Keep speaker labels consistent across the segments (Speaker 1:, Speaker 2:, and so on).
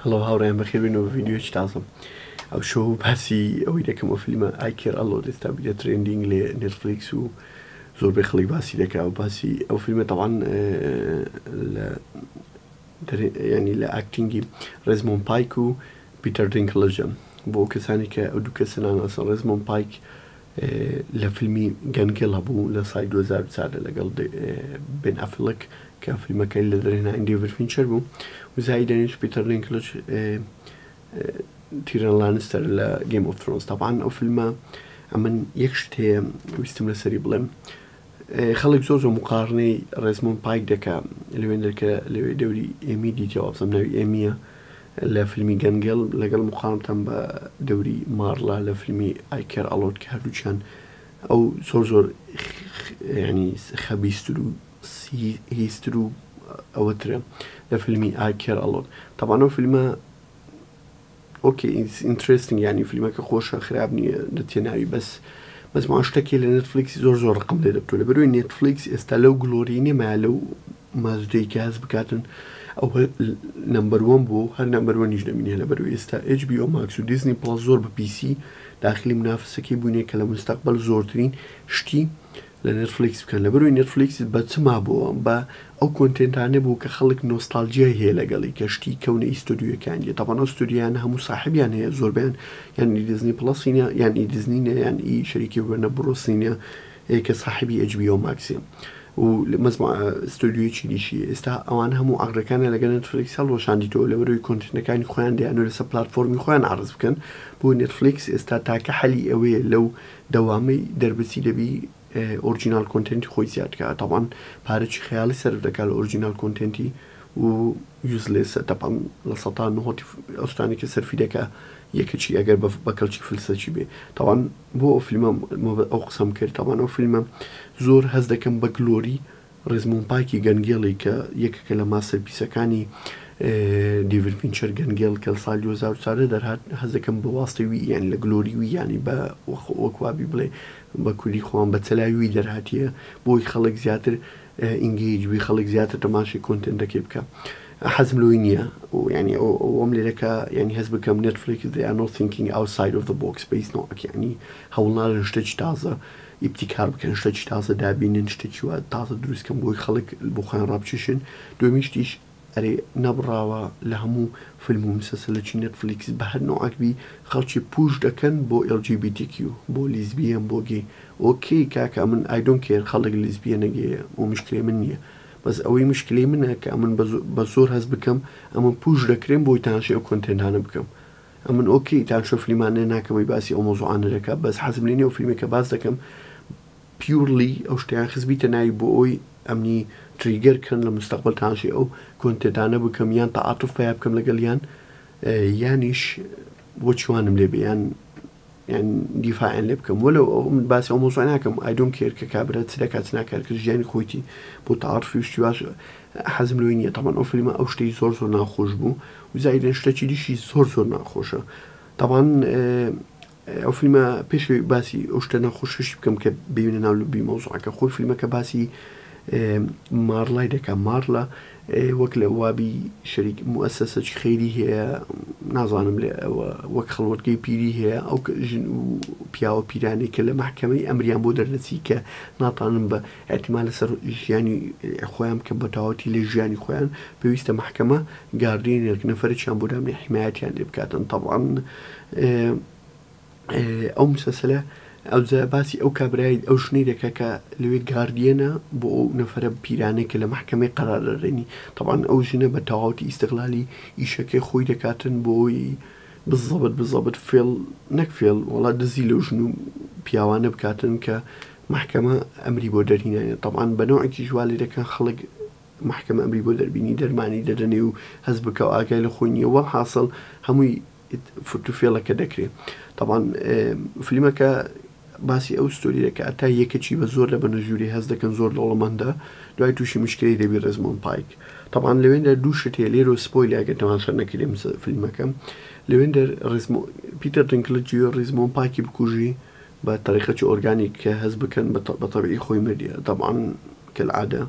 Speaker 1: هەڵۆ هاوڕێیان بەخێر بێنەوە ڤیدیۆی تازەم ئەو شۆ باسی ئەوەی دەکەم ئەو فیلمە ئایکێر ئەڵۆ ئێستا بیرە ترێندینگ لێ نێتفلیکس و زۆربەی خەڵک باسی دەکا و باسی ئەو فیلمە تەواان ینی لە ئاکتینگی ڕێزمۆن پایک و پیتەر دینکلژە بۆ کەسانی کە ئەو دوو کەسەنان ئەسڵ ڕێزمۆن پایک لە فیلمی گەنگێڵ هەبوو لە سای 2004 لەگەڵ بن ئەفلک کە فیلمەکەی لە دەرهێناین دێڤید فینچەر بوو و زایی دەنیش پیتەر دینکلژ تیرن لانستەر لە گیم ئۆف ترۆنز تەواان ئەو فیلمە ئەمن یەک شت هەیە ویستم لەسەری بڵێم خەڵک زۆر مقارنەی ڕێزمۆن پایک دەکا لەوێن دەکە لەوێ دەوری ئێمی دیتەوە بزەم ناوی ئێمیە لە فیلمی گەنگێڵ لەگەڵ مقارنتان بە دەوری مارلا لە فیلمی ئایکێر ئەڵۆت کە هەردووچیان ئەو زۆر ینی خەبیستر و هیستر و ئەوەترە لە فیلمی ئایکێر ئەڵۆت تەواان ئەو فیلمە ئۆکێ ئینترێستنگ ینی فیلمەکە خۆشە خراب نییە دەتێناوی بەس ماشتێکی لە نێتفلیکسی زۆر ڕقم لێ دەبتۆ لە بەروی نێتفلیکس ئێستا لەو گلۆری نێمە لەو مازودەی کە هەز بکاتن ئەو نمبەر وەن بوو هەر نمبەر وەنیش دەمینێ لە بەروی ئێستا HBO Max و دیزنی پڵەس زۆر بە پیسی داخلی منافسەکەی بوونێ کە لە مستەقبەل زۆرترین شتی لە نێتفلیکس بکەن لە بەروی نێتفلیکس بە چما بووە بە ئەو کۆنتێنتانە بوو کە خەڵک نۆستالجیای هەیە لەگەڵی کە شتی کەونە ئیستۆدیۆکان تەواان ئەستۆدیان هەموو ساحبیان هەیە زۆربیان یانی دیزنی پڵەسینە یانی دیزنینە یان ئی شەریکی وەرنە بڕۆسینە کە ساحبی HBO Maxێ و مەزمە ئستۆدیۆیەکی دیشی ئێستا ئەوان هەموو ئاغرەکانە لەگەڵ نێتفلیکس هەڵۆشاندیتەوە لە بەروی کۆنتێنەکانی خۆیان دەیانوێت لەسەر پلاتفۆرمی خۆیان عرض بکەن بۆ نێتفلیکس ئێستا تاکە حەلی ئەوەیە لەو دەوامەی دەربچی دەبی ئۆرجینال کۆنتێنتی خۆی زیادکە تەواان پارەی خەیاڵی سەرف دەکات لە ئۆرجینال کۆنتێنتی و یوزلێسە تەپان لە سەتان نهۆتی ئەوستانی کە سەرفی دەکە یەکەچی ئەگەر بەکەڵکی فلسەچی بێ تەواان بۆ ئەو فیلمە ئەو قسەم کرد تەواان ئەو فیلمە زۆر هەز دەکەم بە گلۆری ڕێزمۆن پایکی گەنگێڵی کە یەکەکە لە ماسەر پیسەکانی دیڤید فینچەر گەنگێڵ کە ساڵی 2004 دەرهات هەز دەکەم بە واستەی وی یان لە گلۆری وی ینی بە وەکوابی بڵێ بە کوردی خۆم بە چەلاوی دەرهاتیە بۆی خەڵک زیاتر ئینگیجوی خەڵک زیاتر تەماشی کۆنتێنتەکەی بکە حەزم لۆی نییە و ینی ئەوم لێرەکە ینی هەز بکەم نێتفلیکس they are not thinking outside of the box بەیس نۆک ینی هەوڵناڕن شتێکی تازە ئیبتیکار بکەن شتێکی تازە دابینن شتێکی وە تازە دروستکەم بۆی خەڵک بۆ خۆیان ڕابچشن دومیشتیش ئەرێ نەبڕاوە لە هەموو فیلم و مسلسلێکی نێتفلیکس بە هەر نوعکبی خەڵکی پوش دەکەن بۆ LGBTQ بۆ لیزبیەن بۆ گێ ئۆکەی کاکە من ئایدۆن کێر خەڵک لیزبیە نەگێ و مشکلێ من نییە بەس ئەوەی مشکلی منە کە ئەمن بە زۆر هەز بکەم ئەمە پوش دەکرێن بۆی تانشی ئەو کۆنتێنتانە بکەم ئەمن ئۆکەی تانشە فیلمانە ناکەمەوەی باسی ئەو مۆزوعانە دەکە بەس حەزم لێ نیە و فیلمێکە باس دەکەم پیورلی ئەو شتیان خزبیتە ناوی بۆ ئەوی ئەمنی تریگەر کەن لە مستەقبل تانشی ئەو کۆنتێنتانە بکەم یان تەعاتوف پیا بکەم لەگەڵ یانیش بۆ چوانم لێ بێ یان دیفاعیان لێ بکەم وەلو باسی ئەو مۆزوع ناکەم ئایدۆن کێر کە کابرا چ دەکات چ ناکات کە ژیانی خۆیتی بۆ تەعاتوفی شتی باش حەزم لۆی نییە تەواان ئەو فیلمە ئەو شتەی زۆر ناخۆش بوو و زایدەن شتێکی دیشی زۆر ناخۆشە تەواان ئەو فیلمە پێشوی باسی ئەو شتە ناخۆشەشی بکەم کە ببینە ناو لوبی مۆزوعەکە خۆی فیلمەکە باسی مارلای دەکە مارلا وەک لە وابی شەریک موەسسەی خەیری هەیە نازانم لێ وەک خەڵوەتگەی پیری هەیە ئەو ژن و پیاوە پیرانەی کە لە محکەمەی ئەمریان بۆ دەرنەچی کە ناتوانن بە ئەحتیمال لەسەر ژیانی خۆیان بکەم بە تەواوەتی لە ژیانی خۆیان پێویستە محکەمە گاردێنێک نەفەرێکیان بۆ دامێ حیمایەتیان لێ بکاتن تەواان ئەو مسلسلە ئەوجا باسی ئەو کابرای ئەو شنەی دەکە کە لەوێ گاردیەنە بۆ ئەو نەفرە پیرانەی کە لە محکەمەی قەرار دەڕێنی تەواان ئەو ژنە بە تەواوەتی ئیستیقلالی ئیشەکەی خۆی دەکاتن بۆی بزەبت فێڵ نەک فێڵ وڵا دزی لەو ژن و پیاوانە بکاتن کە محکەمە ئەمری بۆ دەرهینانێت تەواان بە نەوعێکی ژوالی دەکەن خەڵک محکەمە ئەمری بۆ دەربینی دەرمانی دەدەنێ و هەز بکە و ئاگای لە خۆی نییە وەڵ حاصل هەمووی فرتوفێڵەکە دەکرێت تەواان فیلمەکە باسی ئەو ستۆری دەکە تا یەکەچی بە زۆر لە بەنەژووری هەز دەکەن زۆر لەوڵەمەندە دوای تووشی مشکلی دەبی ڕێزمۆن پایک تەواان لەوێندا دوو شت هەیە لێرە سپۆیلی ئەگەر تەماشا نەکردێم فیلمەکەم لەوێندا پیتەر دینکلژ ڕێزمۆن پایکی بکوژی بە طریقەی ئۆرگانیک کە هەز بکەن بە تەبیعی خۆی مردیە تەواان کەالعادە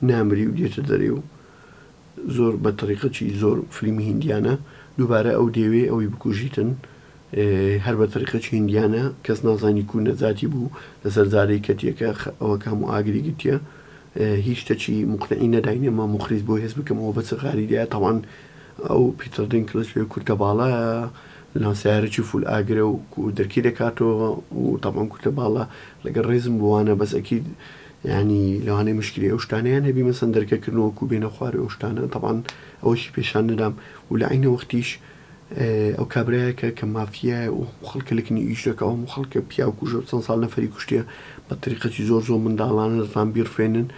Speaker 1: نامری و دێتە دەرێ و زۆر بە طریقەی زۆر فیلمی هیندیانە دووبارە ئەو دەیەوێ ئەوەی بکوژیتن هەر بە تەریقەی هیندیانە کەس نازانی کو نەزاتی بوو لەسەر جارەی کەتیەکە ئەوە کام و ئاگری گرتیە هیچ شتێکی مقنعی نەداینێ مە مخریز بۆ هێز بکەمەوە بە چ غاریدایە تەوان ئەو پیتر دینکلژ پێ کورتە باڵایە لەناوسیارێکی فول ئاگرە و دەرکی دەکاتەوە و تەمان کورتە باڵە لەگەڵ ڕێزم بوانە بەس ئەکید ینی لەوانەیە مشکلی ئەو شتانیان هەبی مەسەن دەرکەکردنەوەکو بێنە خوارێ ئەو شتانە تەوان ئەوەشی پێشان نەدام و لە عینە وەختیش ئەو کابرایەکە کە مافیە و خەڵکە لەکنی ئیش دەکەوە و خەڵکە پیا و کوژە چەند ساڵ نەفەری کوشتێ بە تەریقەتی زۆر منداڵانە دەتان بیرفێنن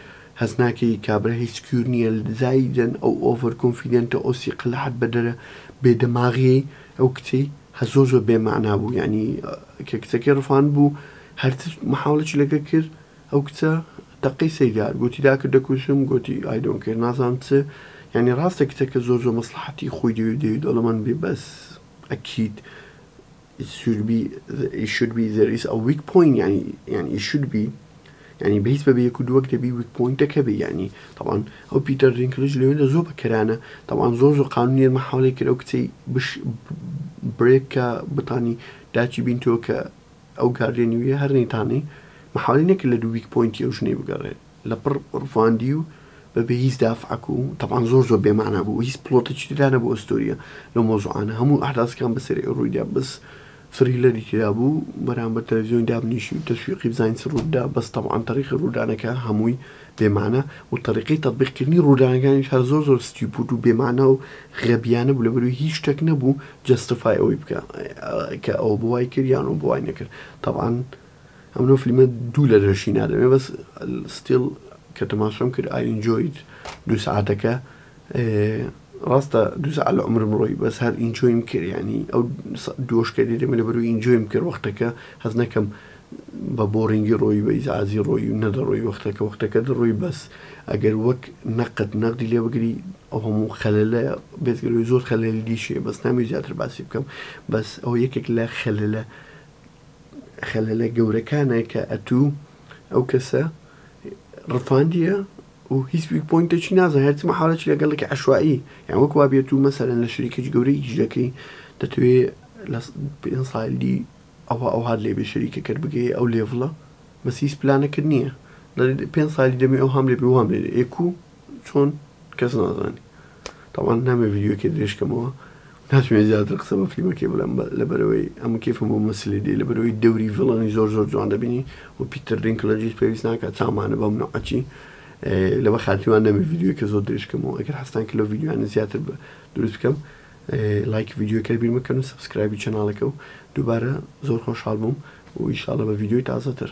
Speaker 1: هەز ناکەی کابرا هیچ سکیور نییە زایدەن ئەو ئۆڤەر کۆنفیدەنتە ئۆسی قلەحەت بەدەرە بێدەماغی ئەو کچەی هە زۆر بێمەعنا بوو ینی کە کچەکەی ڕفان بوو هەر محاولەی لەگە کرد ئەو کچە دەقەی سەیدار گوتی داکرد دەکوشم گوتی ئایدۆن کرد نازانم چ ینی ڕاستە کچەکە زۆر مەسلحەتی خۆی دەوێت دەڵەمان بێ بەس ئەکید it should be there is a weak point يعني it should be يعني بهیچ بەبێ یەک و دووەک دەبی ویک پۆینتەکە بێ ینی طبعا ئەو پیتەر دینکلژ لەوێنە زۆر بەکەرانە طبعا زۆر قانونی مەحاولەی کرد ئەو کچەی برێککە بتانی داچی بینتەوە کە ئەو گاردێنی ویە هەر نەیتانی محاولەی نەکرد لە دوو ویک پۆینتی ئەو ژنەی بگەڕێت لە پڕ ڕفاندی و بەبێ هیچ دافعک و طبعا زۆر بێمانە بوو هیچ پلۆتێکی ترانە بۆ ئەستۆریە لەو مۆزوعانە هەموو ئەحداسەکان بەسەری ڕوویدا بس فریلەری تێدا بوو بەرامبەر تەلەڤیزیۆنی دابنیشی و تەشویقی بزانین ڕوودا بەس طبعا تەریقی ڕوودانەکە هەمووی بێمانە و تەریقەی تەطبیقکردنی ڕوودانەکانیش هەر زۆر ستیپوت و بێمانە و غەبیانە بوو لەبەروی هیچ شتێک نەبوو جەستفای ئەوەی بکە کە ئەو بوای کرد یان و بوای نەکرد طبعا ئەمنەوە فیلمە دوو لە درەشی نادەمێ بەس ستیل کە تەماشام کرد ئای ئینجۆیت دوو سەعاتەکە ڕاستە دوو سەعات لە عمرم ڕۆی بەس هەر ئینجۆیم کرد ینی ئەو دۆشکە دێمە لەبەروی ئینجۆیم کرد وەختەکە هەز نەکەم بە بۆڕینگی ڕۆی بە ئیزعازی ڕۆی و نەدەڕۆی وەختەکە دەڕۆی بەس ئەگەر وەک نەقدی لێ بگری ئەو هەموو خەلەلە بێتگەلۆی زۆر خەلەلی دیشێ بەس ناوی زیاتر باسی بکەم بەس ئەو یەکێک لە خەلەلە گەورەکانە کە ئەتوو ئەو کەسە ڕفاندیە و هیچ ویک پۆینتێکی نازانێت هەرچی مەحاولەتی لەگەڵێکی عەشوایی یان وەک وا بێت و مەسەلەن لە شەریکێکی گەورەی ئیشەکەی دەتەوێت لە 5 ساڵی ئەو هات لێ بێ شەریکەکەت بگەی ئەو لێڤڵە بەس هیچ پلانەکرد نییە لە 5 ساڵی دەمێ ئەو هەم لێ بێ وام لێ ئێکو چۆن کەس نازانی تاوان نامێ ڤیدیۆکێ درێژکەمەوە ناتوانێت زیاتر قسە بە فیلمەکێ بڵێم لەبەرەوەی ئەمە کێفم بۆ مەسلێ دێ لەبەرەوەی دەوری ڤڵەنی زۆر جوان دەبینی و پیتر دینکلژیش پێویست ناکات چامانە بەم نوعەچی لەوە خاتیوان نەمێ ڤیدیۆکە زۆر درێژکەمەوە ئەگەر هەستان کە لەو ڤیدیۆیانە زیاتر دروست بکەم لایک ڤیدیۆکە بیر مەکەن و سەبسکرایبی چەناڵەکە و دووبارە زۆر خۆشحاڵ بووم و ئینشاڵڵا بە ڤیدیۆی تازەتر